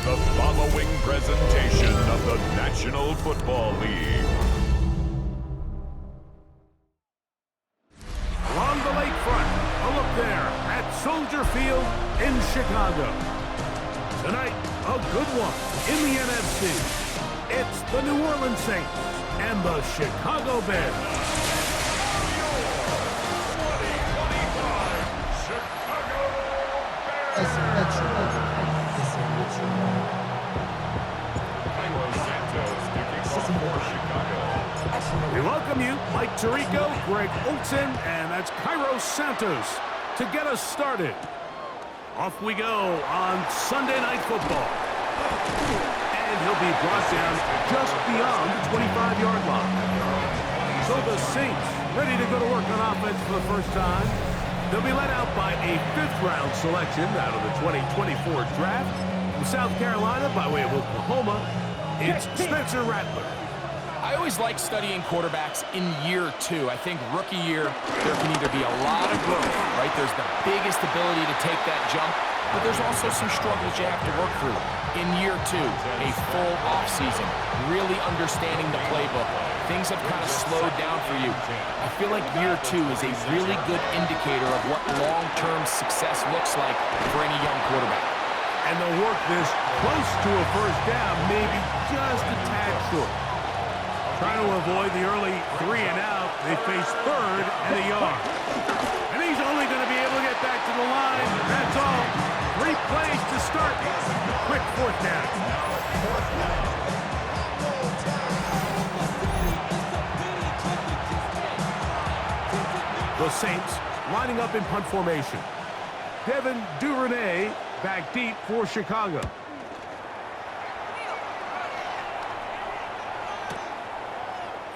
the following presentation of the National Football League. Along the lakefront, a look there at Soldier Field in Chicago. Tonight, a good one in the NFC. It's the New Orleans Saints and the Chicago Bears. We welcome you, Mike Tirico, Greg Olson, and that's Cairo Santos to get us started. Off we go on Sunday Night Football. And he'll be brought down just beyond the 25-yard line. So the Saints ready to go to work on offense for the first time. They'll be led out by a fifth-round selection out of the 2024 draft. From South Carolina, by way of Oklahoma, it's Spencer Rattler. I always like studying quarterbacks in year two. I think rookie year, there can either be a lot of growth, right? There's the biggest ability to take that jump, but there's also some struggles you have to work through. In year two, a full offseason, really understanding the playbook. Things have kind of slowed down for you. I feel like year two is a really good indicator of what long-term success looks like for any young quarterback. And they'll work this close to a first down, maybe just a tad short. Trying to avoid the early 3 and out, they face third and a yard. And he's only going to be able to get back to the line. That's all. 3 plays to start. Quick fourth down. The Saints lining up in punt formation. Devin Duvernay back deep for Chicago.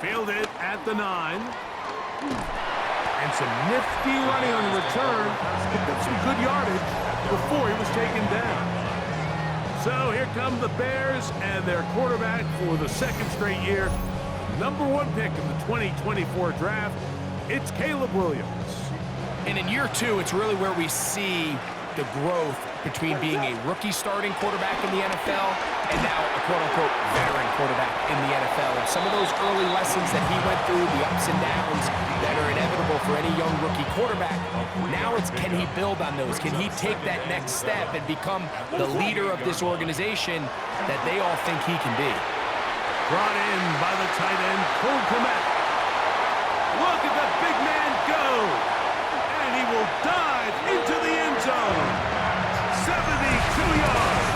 Fielded at the 9. And some nifty running on the return. Picked up some good yardage before he was taken down. So here come the Bears and their quarterback for the second straight year. #1 pick in the 2024 draft. It's Caleb Williams. And in year two, it's really where we see the growth between being a rookie starting quarterback in the NFL and now a quote-unquote veteran quarterback in the NFL. And some of those early lessons that he went through, the ups and downs that are inevitable for any young rookie quarterback, now it's can he build on those? Can he take that next step and become the leader of this organization that they all think he can be? Brought in by the tight end, Cole Kmet. Look at the big man go! And he will dive into the end zone. 72 yards.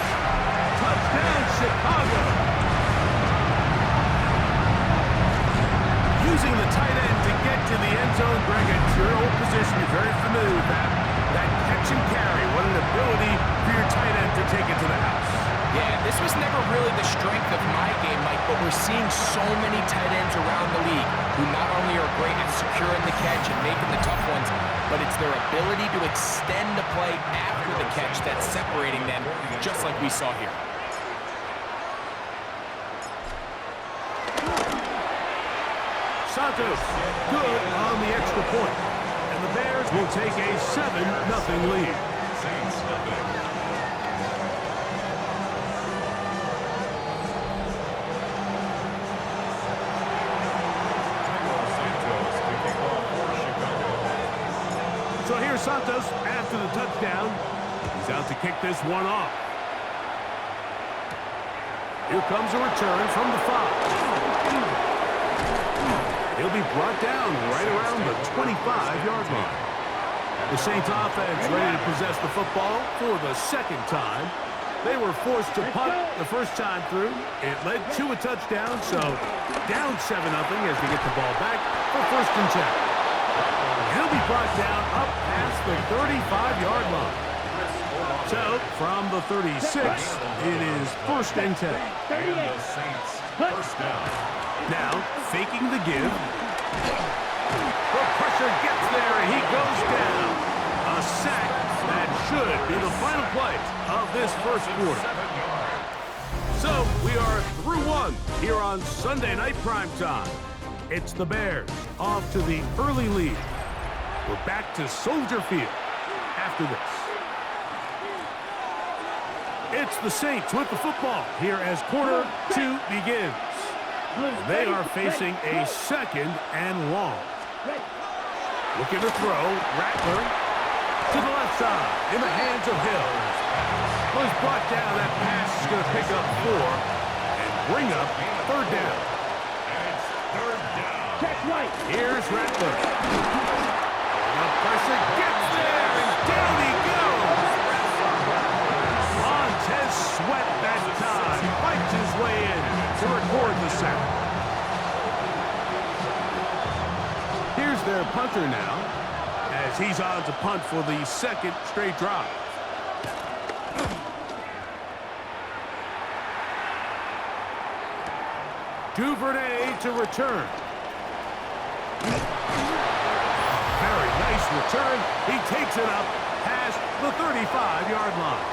Touchdown, Chicago. Using the tight end to get to the end zone, Greg, it's your old position. You're very familiar with that. That catch and carry. What an ability for your tight end to take it to the house. Yeah, this was never really the strength of my game, Mike, but we're seeing so many tight ends around the league who not only are great at securing the catch and making the tough ones, but it's their ability to extend the play after the catch that's separating them, just like we saw here. Santos, good on the extra point. And the Bears will take a 7-0 lead. So here's Santos after the touchdown. He's out to kick this one off. Here comes a return from the 5. He'll be brought down right around the 25-yard line. The Saints offense ready to possess the football for the second time. They were forced to punt the first time through. It led to a touchdown, so down 7-0 as they get the ball back for 1st and 10. He'll be brought down up past the 35-yard line. So, from the 36, it is 1st and 10. And the Saints first down. Now, faking the give. The pressure gets there, and he goes down. A sack that should be the final play of this first quarter. So, we are through one here on Sunday Night Primetime. It's the Bears off to the early lead. We're back to Soldier Field after this. It's the Saints with the football here as quarter 2 begins. They are facing a 2nd and long. Looking to throw. Rattler to the left side in the hands of Hill. Was brought down. That pass is going to pick up 4 and bring up 3rd down. It's 3rd down. Check right. Here's Rattler. The pressure gets there, and down he goes. Montez Sweat that time fights his way in to record the sack. Here's their punter now, as he's on to punt for the 2nd straight drive. Duvernay to return. Very nice return. He takes it up past the 35-yard line.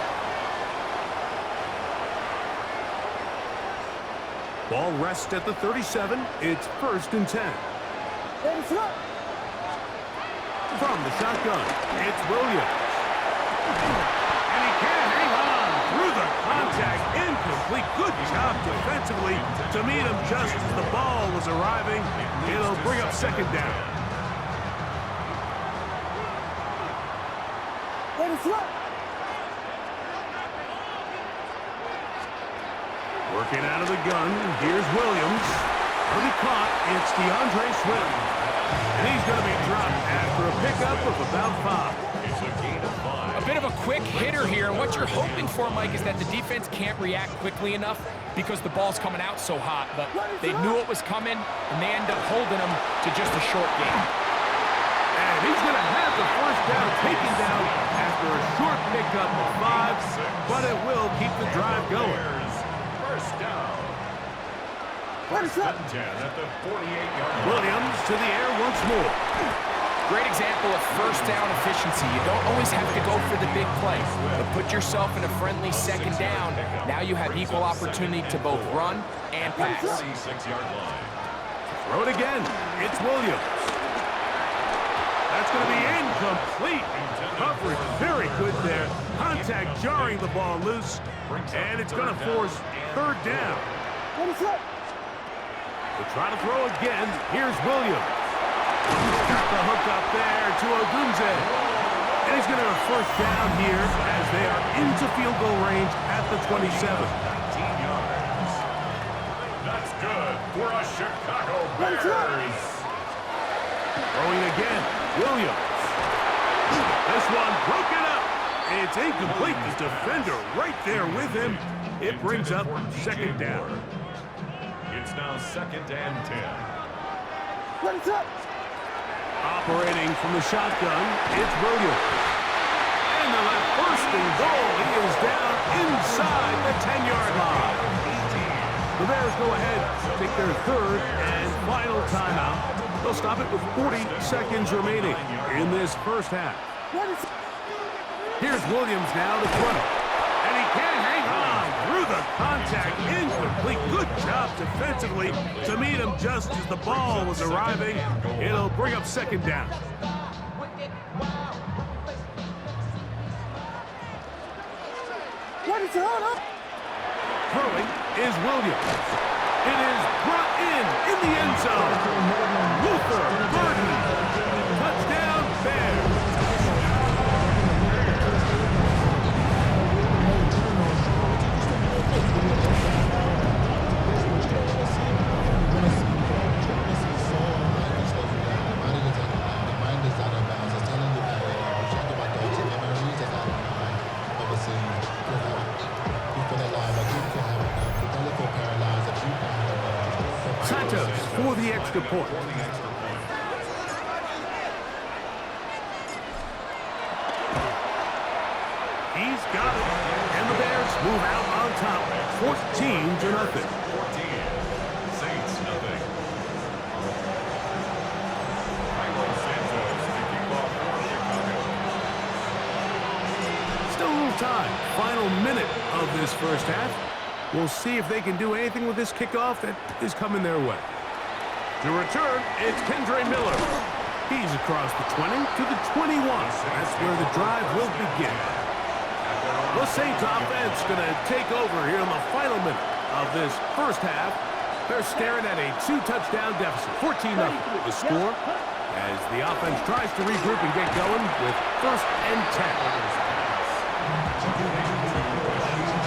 Ball rests at the 37. It's 1st and 10. From the shotgun, it's Williams. And he can't hang on through the contact. Incomplete. Good job defensively to meet him just as the ball was arriving. It'll bring up 2nd down. Working out of the gun. Here's Williams. Will be caught. It's DeAndre Swift. And he's going to be dropped after a pickup of about 5. It's a gain of 5. A bit of a quick hitter here. And what you're hoping for, Mike, is that the defense can't react quickly enough because the ball's coming out so hot. But they knew it was coming, and they end up holding them to just a short game. And he's going to have the 1st down taken down after a short pickup of 5. But it will keep the drive going. 1st down. 1st and 10 at the 48-yard line. Williams to the air once more. Great example of 1st down efficiency. You don't always have to go for the big play, but put yourself in a friendly 2nd down. Now you have equal opportunity to both run and pass. 46-yard line. Throw it again. It's Williams. That's going to be incomplete. Coverage very good there. Contact jarring the ball loose. And it's going to force 3rd down. They'll try to throw again. Here's Williams. He's got the hook up there to Odunze. And he's going to have 1st down here as they are into field goal range at the 27. 19 yards. That's good for a Chicago Bears. Throwing again. Williams. This one broken up. It's incomplete. The defender right there with him. It brings up 2nd down. It's now 2nd and 10. Operating from the shotgun, it's Williams. And the left 1st and goal. He is down inside the 10-yard line. The Bears go ahead, take their 3rd and final timeout. They'll stop it with 40 seconds remaining in this 1st half. Here's Williams now to throw. And he can't hang on through the contact. Incomplete. Good job defensively to meet him just as the ball was arriving. It'll bring up 2nd down. Throwing is Williams. It is brought in the end zone. Luther Burden. Touchdown, Bears. For the extra point. He's got it. And the Bears move out on top. 14-0. 14. Saints nothing. Still a little time. Final minute of this 1st half. We'll see if they can do anything with this kickoff that is coming their way. To return, it's Kendre Miller. He's across the 20 to the 21. That's where the drive will begin. The Saints offense going to take over here in the final minute of this first half. They're staring at a 2-touchdown deficit, 14-0 the score, as the offense tries to regroup and get going with 1st and 10.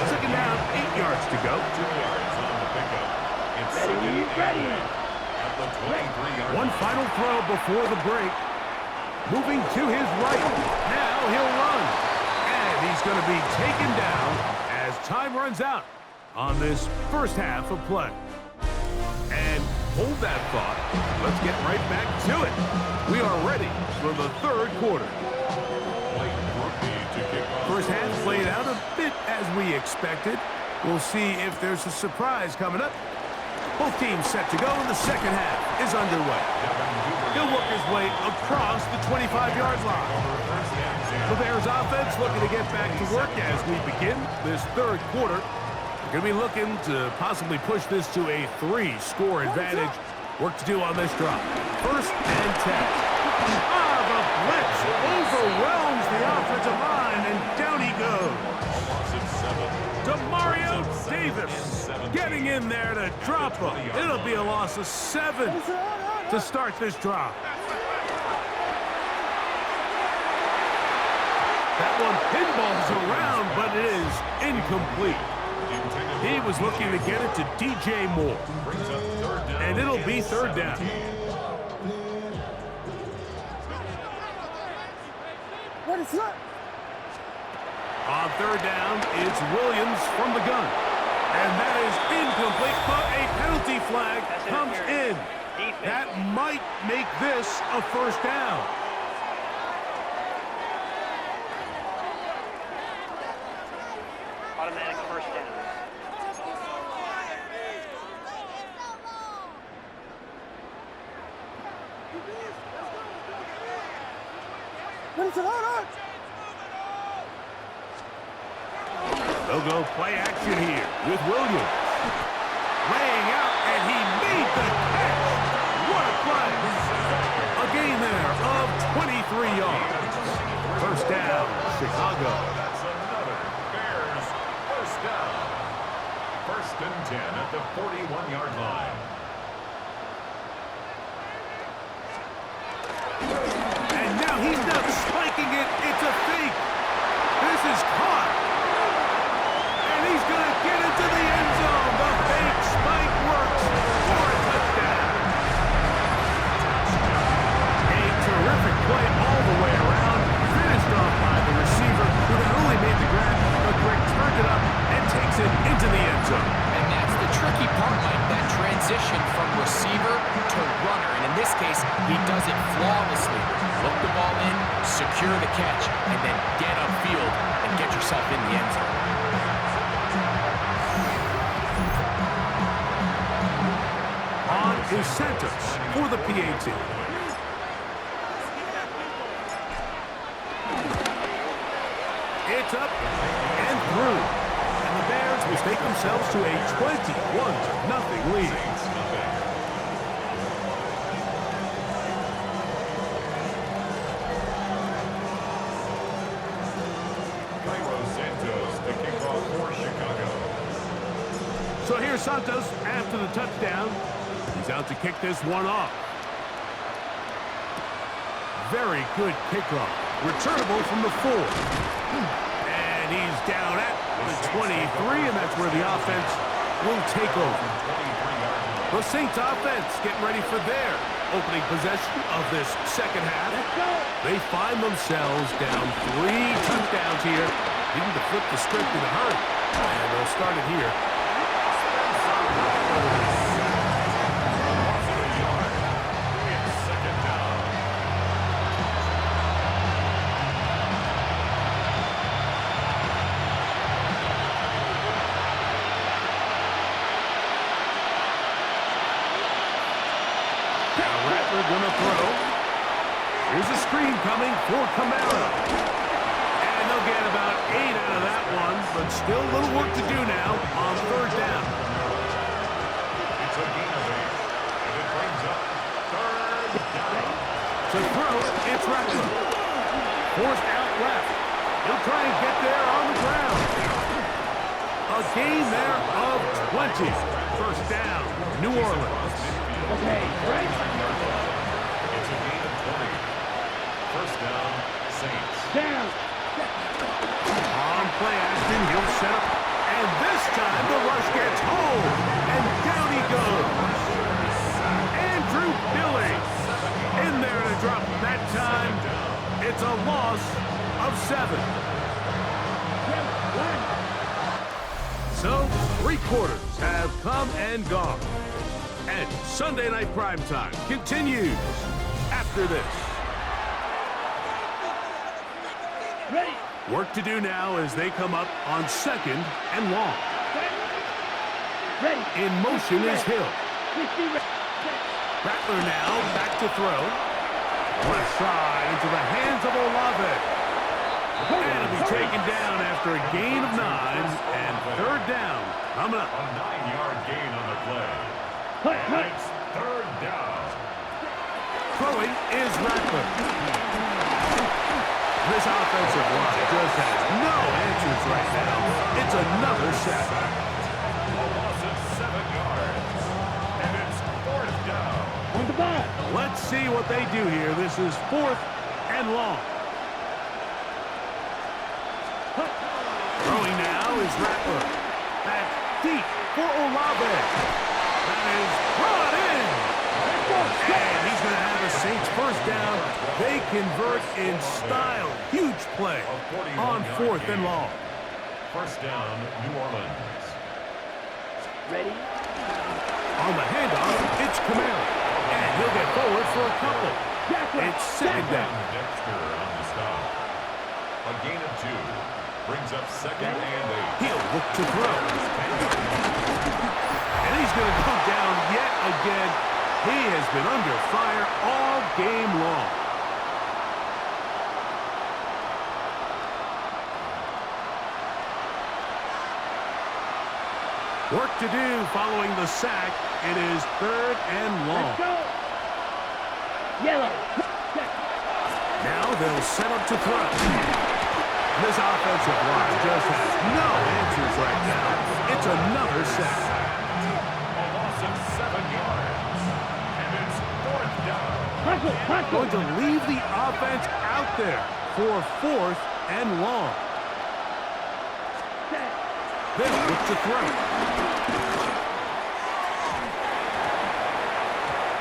Second down, 8 yards to go. 2 yards on the pickup. It's ready. At the 23-yard. One final throw before the break. Moving to his right. Now he'll run. And he's going to be taken down as time runs out on this first half of play. And hold that thought. Let's get right back to it. We are ready for the third quarter. First half played out a bit as we expected. We'll see if there's a surprise coming up. Both teams set to go, and the second half is underway. He'll work his way across the 25-yard line. The Bears offense looking to get back to work as we begin this third quarter. We're going to be looking to possibly push this to a 3-score advantage. Work to do on this drop. 1st and 10. The blitz overwhelms the offensive line, and down he goes. Demario Davis getting in there to drop him. It'll be a loss of 7 to start this drive. That one pinballs around, but it is incomplete. He was looking to get it to DJ Moore. And it'll be 3rd down. What is that? On 3rd down, it's Williams from the gun. And that is incomplete, but a penalty flag comes in. That might make this a 1st down. Automatic 1st down. What is it on? They'll go play action here with Williams. Laying out, and he made the catch. What a play. A gain there of 23 yards. 1st down, Chicago. That's another Bears 1st down. 1st and 10 at the 41-yard line. And now he's not spiking it. It's a fake. This is caught. And he's going to get into the end zone. The fake spike works for a touchdown. A terrific play all the way around. Finished off by the receiver, who not only made the grab, but Greg turned it up and takes it into the end zone. And that's the tricky part, Mike, that transition from receiver to runner. And in this case, he does it flawlessly. Look the ball in, secure the catch, and then get upfield and get yourself in the end zone. On is Santos for the PAT. It's up and through. And the Bears will take themselves to a 21-0 lead. So here's Santos after the touchdown. He's out to kick this one off. Very good kickoff. Returnable from the 4. And he's down at the 23, and that's where the offense will take over. The Saints offense getting ready for their opening possession of this second half. They find themselves down 3 touchdowns here, needing to flip the script in a hurry. And they'll start it here. Gonna throw. Here's a screen coming for Kamara. And they'll get about 8 out of that one, but still a little work to do now on 3rd down. It's a gain of 8. And it brings up 3rd down. To throw, it's Rattler. Forced out left. He'll try and get there on the ground. A gain there of 20. First down, New Orleans. Okay, right. It's a gain of 20. First down, Saints. Down. On play action, he'll set up. And this time the rush gets home. And down he goes. Andrew Billy in there to drop. That time, it's a loss of 7. So, 3 quarters have come and gone. And Sunday Night Primetime continues after this. Ready. Work to do now as they come up on 2nd and long. Ready. In motion is Hill. 60 ready. Rattler now back to throw. Left side into the hands of Olave. And it'll be taken down after a gain of 9 and 3rd down coming up. A 9-yard gain on the play. And it's 3rd down. Throwing is Rattler. This offensive line just has no answers right now. It's another sack. A loss of 7 yards. And it's 4th down. On the ball. Let's see what they do here. This is 4th and long. Throwing now is Rattler. Back deep for Olave. That is brought in. And he's going to have a Saints first down. They convert in style. Huge play on 4th and long. First down, New Orleans. Ready. On the handoff, it's Kamara. And he'll get forward for a couple. It's 2nd down. Dexter on the stop. A gain of 2. Brings up 2nd and 8. He'll look to throw. And he's going to go down yet again. He has been under fire all game long. Work to do following the sack. It is 3rd and long. Let's go. Yellow. Now they'll set up to throw. This offensive line just has no answers right now. It's another sack. A loss of 7 yards. And it's 4th down. Hustle, hustle. Going to leave the offense out there for 4th and long. They'll look to throw.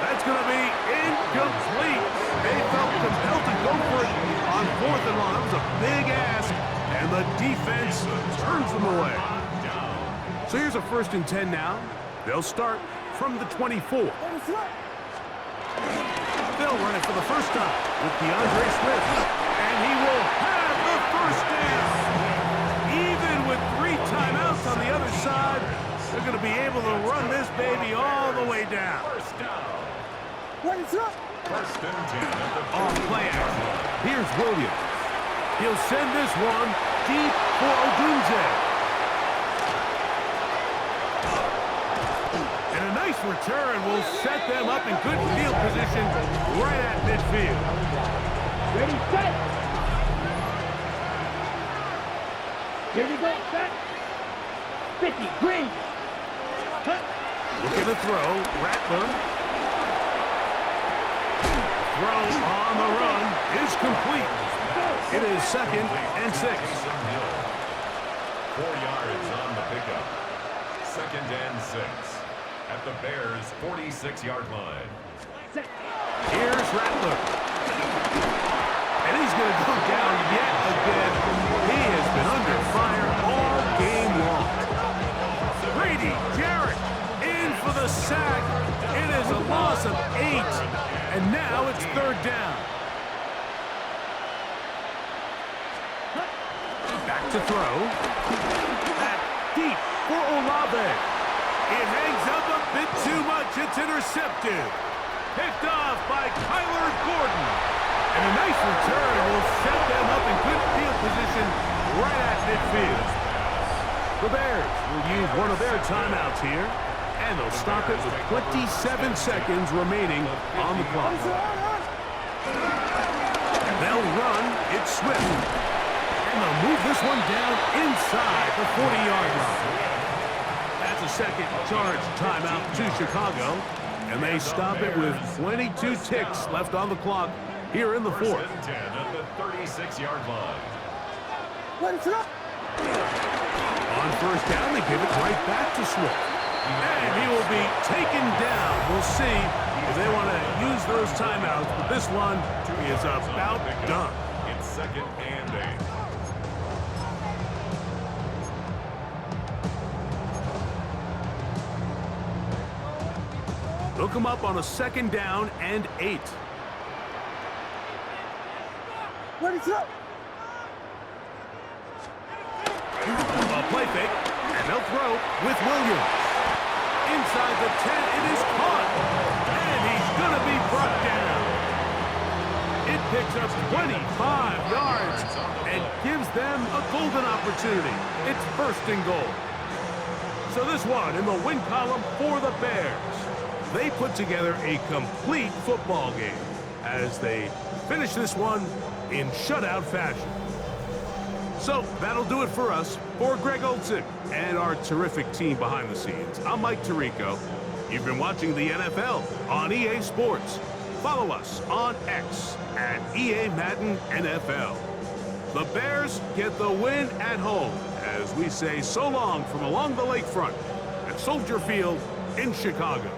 That's going to be incomplete. They felt compelled to go for it on 4th and long. That was a big ask, and the defense turns them away. So here's a 1st and 10 now. They'll start from the 24. They'll run it for the first time with DeAndre Swift, and he will have the first down. Even with 3 timeouts on the other side, they're going to be able to run this baby all the way down. First down. What is up? First and 10 at the Off play action. Here's Williams. He'll send this one deep for Odunze. And a nice return will set them up in good field position right at midfield. Ready, set. Here we go, set. 50, green. Cut. Look at the throw. Rattler. Throw on the run is complete. It is 2nd and 6. 4 yards on the pickup. 2nd and 6. At the Bears' 46-yard line. Here's Rattler. And he's going to go down yet again. He has been under fire all game long. Brady Jarrett in for the sack. It is a loss of 8. And now it's 3rd down. Back to throw. Back deep for Olave. It hangs up a bit too much. It's intercepted. Picked off by Kyler Gordon. And a nice return will set them up in good field position right at midfield. The Bears will use one of their timeouts here. And they'll stop it with 27 seconds remaining on the clock. They'll run. It's Swift. And And they'll move this one down inside the 40-yard line. That's a second charge timeout to Chicago. And they stop it with 22 ticks left on the clock here in the fourth. First and 10 at the 36-yard line. On first down, they give it right back to Swift. And he will be taken down. We'll see if they want to use those timeouts, but this one is about done. It's second and 8. They'll come up on a second down and 8. A play fake, and they'll throw with Williams. Inside the 10, it is caught, and he's going to be brought down. It picks up 25 yards and gives them a golden opportunity. It's first and goal. So this one in the win column for the Bears. They put together a complete football game as they finish this one in shutout fashion. So that'll do it for us. For Greg Olsen and our terrific team behind the scenes, I'm Mike Tirico. You've been watching the NFL on EA Sports. Follow us on X at EA Madden NFL. The Bears get the win at home as we say so long from along the lakefront at Soldier Field in Chicago.